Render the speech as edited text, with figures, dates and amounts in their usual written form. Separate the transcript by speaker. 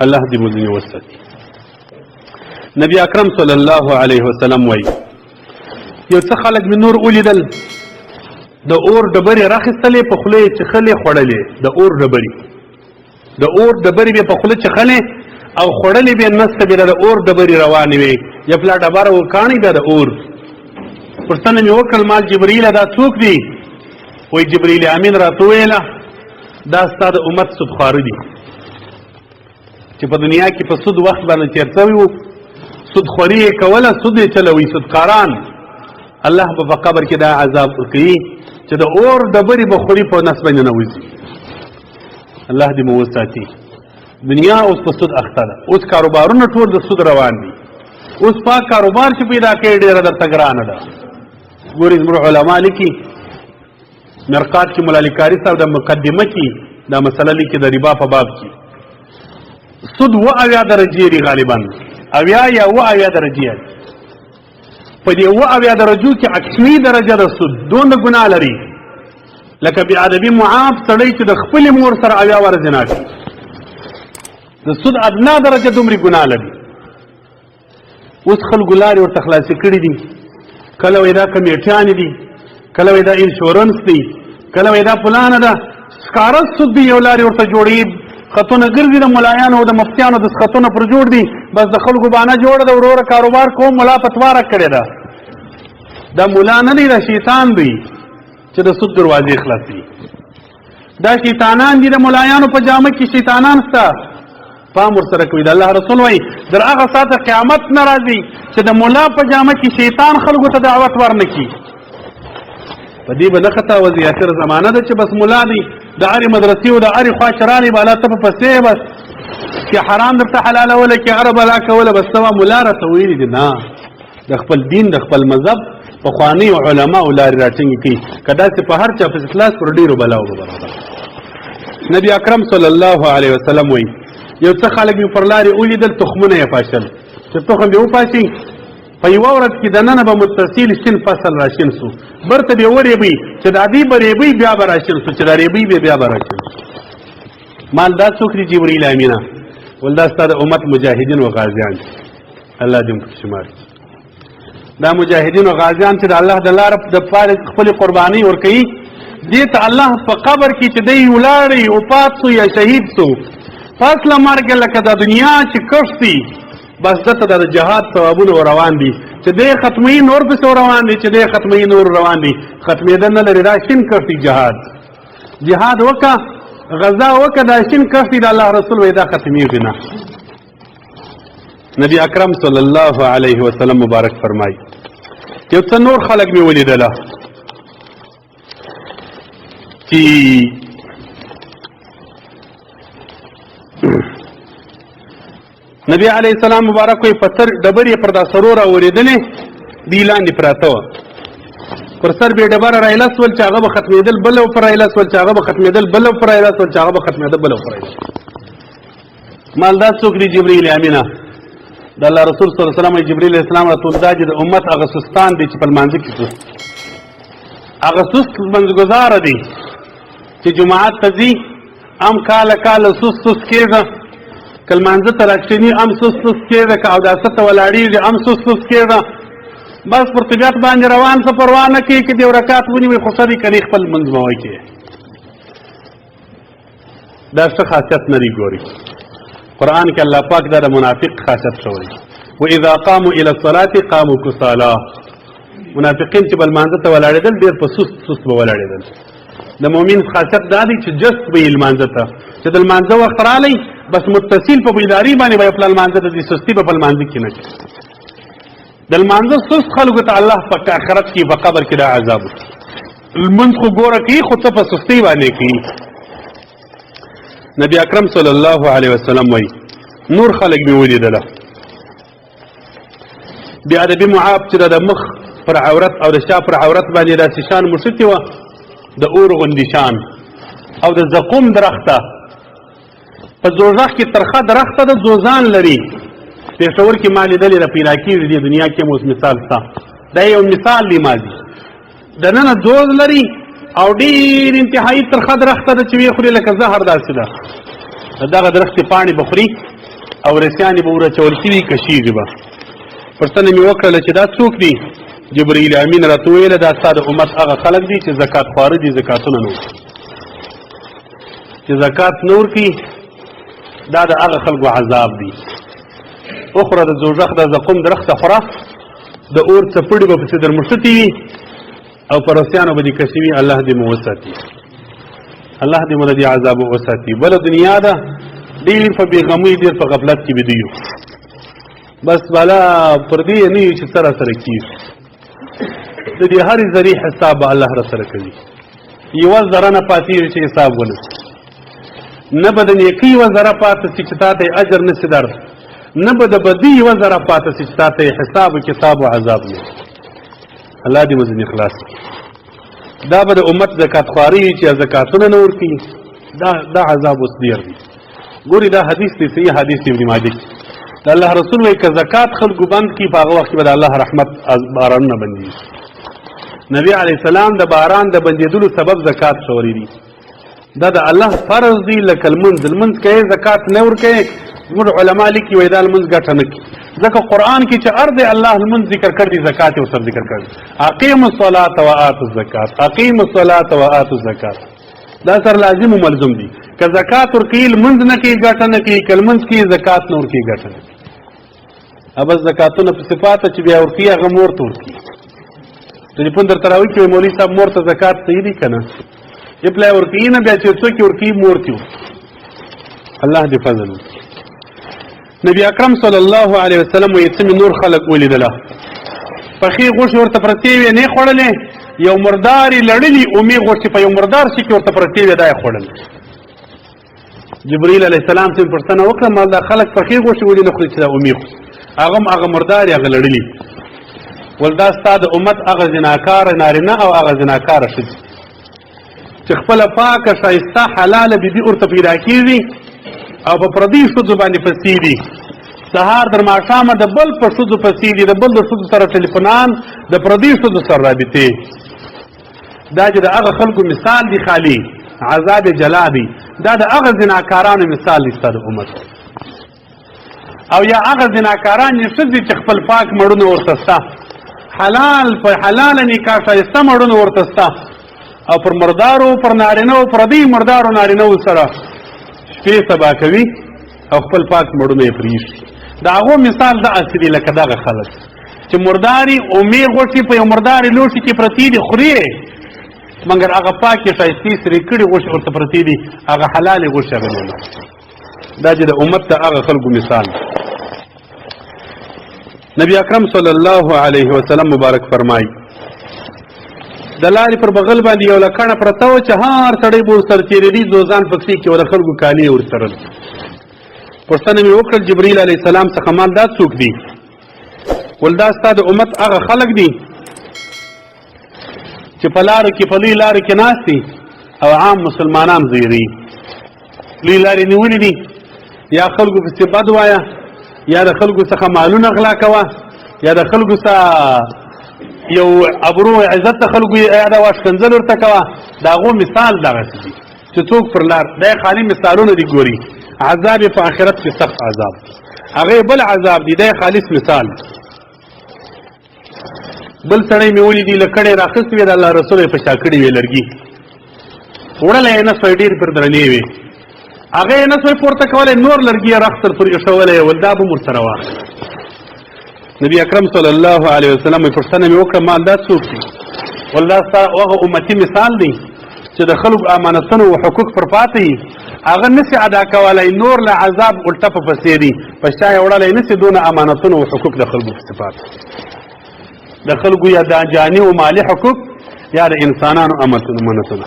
Speaker 1: الله دې مو ځینې وساتي. نبی اکرم صلی الله علیه وسلم وایي یو څه خلک مې نور ولیدل د اور ډبرې راخیستلې په خوله یې چخلې خوړلې د اور ډبرې به په خوله چخلې او خوړلې به نسته به د اور ډبرې روانې وې یا پلا ډبره وکاڼي بیا د اور پوښتنه مې وکړل ما جبرائیل دا څوک دی؟ وایي جبرائیل امین راته وویله دا ستا د امت سودخواره دي چې په دنیا کې په سود وخت باندې تېر شوي وو سودخوري یې کوله سود یې چلوي سودکاران الله به په قبر کې دا عذاب ورکوي چې د اور ډبرې به خوري په نس باندې نه وځي. الله دې مو وساتي. دنیا اوس په سود اخته ده اوس کاروبارونه ټول د سود روان دي اوس پاک کاروبار چې پیدا کوي ډېره درته ګرانه ده. ګورې زموږ علما لیکي مرقات کې مولا علي کاري صاحب د مقدمه کې دا مسله لیکي د ربا په باب کې سود 80 درجې دي غالبا 80 یا 80 درجې په دې 80 درجو کې 80 درجه د سود دونه ګناه لري لکه بې ادبي معاف سړی چې د خپلې مور سره 80 ور زنا کوي د سود ادنا درجه دومره ګناه لري. اوس خلکو لارې ورته خلاصې کړي دي کله وایي دا کمیټیانې دي کله وایي دا انشورنس دی کله وایي دا پلانه ده ښکاره سود دی یو لارې ورته جوړي خطونه ګرځي د ملایانو او د مفتیانو د خطونه پر جوړ دي بس د خلکو بانه جوړه ده وروره کاروبار کوم ملا پتواره کړې ده دا ملا نه دی دا شیطان دی چې د سود دروازې خلاصوي دا شیطانان دي د ملایانو په جامه کې شیطانان شته پام ورسره کوي. د الله رسول وایي در هغه ساعته قیامت نه راځي چې د ملا په جامه کې شیطان خلکو ته دعوت ورنه کړي په دې به نه خطا وځي اخر زمانه ده چې بس ملا دی د هرې مدرسې او د هرې خوا چې رالې بالا ته په پسې بس چې حرام درته حلالوله کې هره بلا کوله بس ته ملا راته ویلي دي نه د خپل دین د خپل مذهب پخوانیو علماو لارې راټینګې کوي که داسې په هر چا پسې خلاص پر ډېرو بلاو به برابر. نبي اکرم صلی الله علیه وسلم وایي یو څه خلک مې پر لارې ولیدل تخمونه یې پاشل چې تخم به وپاشي په یوه ورځ کې دننه به متصل شین فصل راشین سو برته به وریبي چې د دې به ریبي بیا به راشین سو چې د ریبي بیا به راشین مال دا څوک دی جبرائیل امینه ول دا ستا د امت مجاهدین او غازیان الله دې په شمار دا مجاهدین او غازیان چې د الله د لارې د پاره خپل قرباني ورکوي دې ته الله په قبر کې چې دی ولاړی او پات سو یا شهید سو فاصله مرګ لکه د دنیا چې کښتي بس دته د جهاد ثوابونه روان دي چې دې ختمي نور پسې روان دي چې دې ختمي نور روان دي ختمېدل نه لري دا شین کښتي جهاد وکا غزا وکا دا شین کښتي د الله رسول وې دا ختمېږي نه. نبی اکرم صلی الله علیه وسلم مبارک فرمای یو څه نور خلق مې ولیدله چې نبی علیه السلام مبارک وی پتر ډبرې پر دا سرور اوریدلې دی لاندې پراته وه پر سر به ډبره رایلس ول چې هغه به ختمېدل بل پر رایلس ول چې هغه به ختمېدل بل پر رایلس ول چې هغه به ختمېدل بل پر رایلس مالدار څوک دی جبرائیل امینه د الله رسول صلی الله علیه وسلم جبرائیل اسلام رسول دا د امت هغه سستان دی چې په لمانځه کې سست هغه سست منځګزاره دی چې جماعت ته ځي ام کاله سست کېږه کلمانځه ته راکښېني ام سست کېږه که اوداسه ته ولاړېږي ام سست کېږه بس پر طبیعت باندې روان څه پروا نه کوي که د یو رکعت ونیوي خو ښه دی که نه خپل لمونځ مه وکړي دا ښه خاصیت نه دی ګوري قرآن کې الله پاک دا د منافق خاصیت شوی واذا قاموا الى الصلاه قاموا كسالى منافقین چې بل لمانځه ته ولاړېدل ډېر په سست به ولاړېدل د مؤمن خاصیت دا دی چې جست به یې لمانځه ته چې د لمانځه وخت رالی بس متصل په بیداري باندې به یې خپل لمانځه ته ځي سستي به په لمانځه کې نه کوي د لمانځه سست خلکو ته الله په آخرت کې په قبر کې دا عذاب لمونځ خو ګوره کوي خو څه په سستۍ باندې کوي نبی اکرم صلی الله علیه وسلم وایي نور خلک مې ولیدله بې ادبي معاب چې د مخ پر عورت او د شا پر عورت باندې داسې شان مشتې وه د اور غوندې شان او د زقوم درخته په دوزخ کې ترخه درخته د دوزان لري پېښور کې ما لیدلې د پیراکي د دنیا کې اوس مثال شته دا یو مثال دی ماضي دننه دوز لري او ډېر انتهایي ترخه درخته ده چې ویې خوري لکه زهر داسې ده د دغه درختې پاڼې به خوري او رسیانې به ورچول شوي کشیږي به. پوښتنه مې وکړله چې دا څوک دي؟ جبرائیل امین راته وویله دا ستا د امت هغه خلک دي چې زکات خواره دي، زکاتونه نه ورکوي. چې زکات نه ورکوي دا د هغه خلکو عذاب دی. اخره د دوزخ د زقوم درخته خوره، د اور څپړې به پسې در مښتې وي او پرستیانو به دې کشي وي. الله دې مو وساتي، الله دې مو د دې عذاب وساتي. بله دنیا ده ډېر په بېغمۍ، ډېر په غفلت کې به یو، بس بالا پر دې نه یو چې څه راسره کېږي. د دې هرې ذرې حساب به الله راسره کوي. یوه ذره نه پاتېږي چې حساب ونسي، نه به د نیکۍ یوه ذره پاته سي چې تا ته یې اجر نسي در، نه به د بدۍ یوه ذره پاته سي چې تا ته یې حساب و کتاب و عذاب نه. الله دې مو ځینې خلاص کړي. دا به د امت زکات خواري وي چې زکاتونه نه ورکوي، دا عذاب اوس ډېر دی. ګورې دا حدیث دی، صحیح حدیث دی ابن ماجه کې. د الله رسول وایي که زکات خلکو بند کړي په هغه وخت کې به د الله رحمت بارانونه بندېږي. نبی علیه السلام د باران د بندېدلو سبب زکات شوری دي. دا د الله فرض دی لکه لمونځ. لمونځ کوې زکات نه ورکوې، زموږ علما لیکي وایي دا لمونځ ګټه نه کوي. ځکه قرآن کې چې ارد الله لمونځ ذکر کړ دي، زکات یې ورسره ذکر کړ دي. اقیموا الصلاة وآتوا الزکات، اقیموا الصلاة وآتوا الزکات. دا سره لازم و ملزم دي. که زکات ورکوي لمونځ نه کوي ګټه نه کوي، که لمونځ کوي زکات نه ورکوي ګټه نه کوي. بس زکاتونه په صفاته چې بیا ورکوي هغه مور ته ورکوي. ټلیفون درته راوکړي وایي مولوي صاحب مور ته زکات صحیح دي که نه؟ پلای ورکوي نه، بیا چې څوک یې ورکوي مور ته ورکوي. الله دې فضل وکړي. نبی اکرم صلی الله علیه وسلم وایي څه مې نور خلک ولیدله، پخې غوښې ورته پرتې وې نه یې خوړلې، یو مردار یې لړلي اومې غوښې په یو مردار شي کې ورته پرتې وې دا یې خوړل. جبرائیل علیه السلام څه مې پوښتنه وکړه ما دا خلک پخې غوښې ولې نه خوري چې دا اومې خوري؟ هغه هم هغه مردار یې هغه لړلي. ول دا ستا د امت هغه زناکاره نارینه او هغه زناکاره ښځې چې خپله پاکه ښایسته حلاله بیبي ورته پیدا کېږي او په پردیو ښځو باندې پسې دي. سهار در ماښامه د بل په ښځو پسې دي، د بل د ښځو سره ټلیفونان، د پردیو ښځو سره رابطې. دا چې د هغه خلکو مثال دی خالي عذاب جلا دی. دا د هغه زناکارانو مثال دی ستا د امت. او یا هغه زناکاران یې ښځې چې خپل پاک مړونه ورته سته، حلال په حلاله نکاح ښایسته مړونه ورته سته، او پر مردارو پر نارینهو پردیو مردارو نارینهو سره شپې سبا کوي او خپل پاک مړونه یې پرېږدي. د هغو مثال دغسې دی لکه دغه خلک چې مرداري اومې غوښې په یو مردارې لوښي کې پرتې دي خوري، مګر هغه پاکې ښایستې سرې کړي غوښې ورته پرتې دي، هغه حلالې غوښې هغه نه. دا چې د امت د هغه خلکو مثال. نبی اکرم صلی الله علیه وسلم مبارک فرمایي د لارې پر بغل باندې یو لکڼه پرته وه چې هر سړی به ورسره تېرېدي، ځوځان پکښې کې د خلکو کالي یې ورسره. پوښتنه مې وکړل جبرائیل علیه السلام څخه مال دا څوک دي؟ ول دا ستا د امت هغه خلک دي چې په لارو کې په لوی لارو کې ناست دي او عام مسلمانان زیروي. لوی لارې نیولې دي، یا خلکو پسې بد وایه، یا د خلکو څخه مالونه غلا کوه، یا د خلکو څخه یو ابرو عزت د خلکو یاده وا ښکنځل ورته کوه. د هغو مثال دغسې دي چې څوک پر لار دا خالي مثالونه دي. ګوري عذاب په آخرت کې سخت عذاب، هغه بل عذاب دی، دا خالص مثال. بل سړی مې ولیدي لکړې راخستې وې د الله رسول یې په شا کړې وې لرګي، وړلی یې نه سوی ډېر پر درنې وې، هغه یې نه سوی پورته کولی، نور لرګي یې راخ تر پورې ایښولی یې، ول دا به م ورسره واخلي. نبی اکرم صلی الله علیه وسلم پوښتنه مې وکړه مال دا څوک دي؟ ول دا ستا هغه امتي مثال دی چې د خلکو امانتونو او حقوق پر پاتې وي، هغه نسي ادا کولی، نور له عذاب الټه په پسې دي، په شا یې وړلی نسي دونه امانتونه او حقوق د خلکو پسې پاتې، د خلکو یا د جاني او مالي حقوق یا د انسانانو امانتونه.